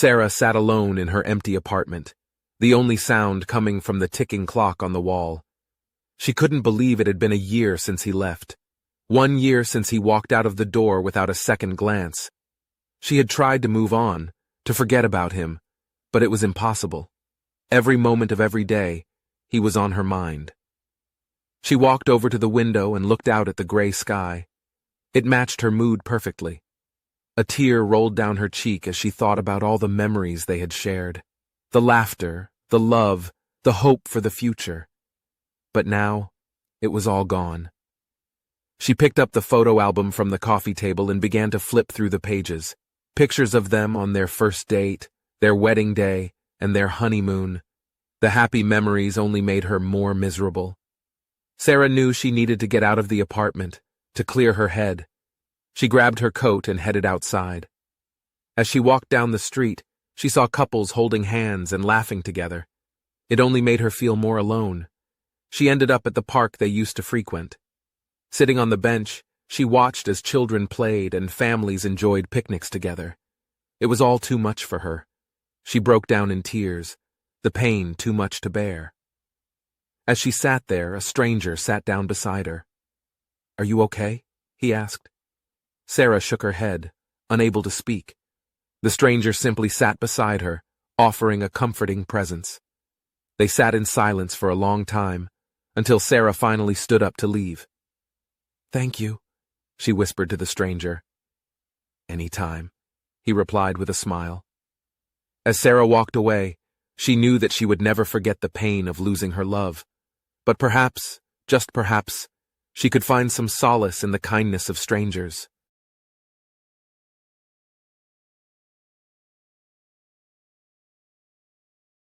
Sarah sat alone in her empty apartment, the only sound coming from the ticking clock on the wall. She couldn't believe it had been a year since he left. 1 year since he walked out of the door without a second glance. She had tried to move on, to forget about him, but it was impossible. Every moment of every day, he was on her mind. She walked over to the window and looked out at the gray sky. It matched her mood perfectly. A tear rolled down her cheek as she thought about all the memories they had shared. The laughter, the love, the hope for the future. But now, it was all gone. She picked up the photo album from the coffee table and began to flip through the pages. Pictures of them on their first date, their wedding day, and their honeymoon. The happy memories only made her more miserable. Sarah knew she needed to get out of the apartment, to clear her head. She grabbed her coat and headed outside. As she walked down the street, she saw couples holding hands and laughing together. It only made her feel more alone. She ended up at the park they used to frequent. Sitting on the bench, she watched as children played and families enjoyed picnics together. It was all too much for her. She broke down in tears, the pain too much to bear. As she sat there, a stranger sat down beside her. "Are you okay?" he asked. Sarah shook her head, unable to speak. The stranger simply sat beside her, offering a comforting presence. They sat in silence for a long time, until Sarah finally stood up to leave. "Thank you," she whispered to the stranger. "Any time," he replied with a smile. As Sarah walked away, she knew that she would never forget the pain of losing her love. But perhaps, just perhaps, she could find some solace in the kindness of strangers.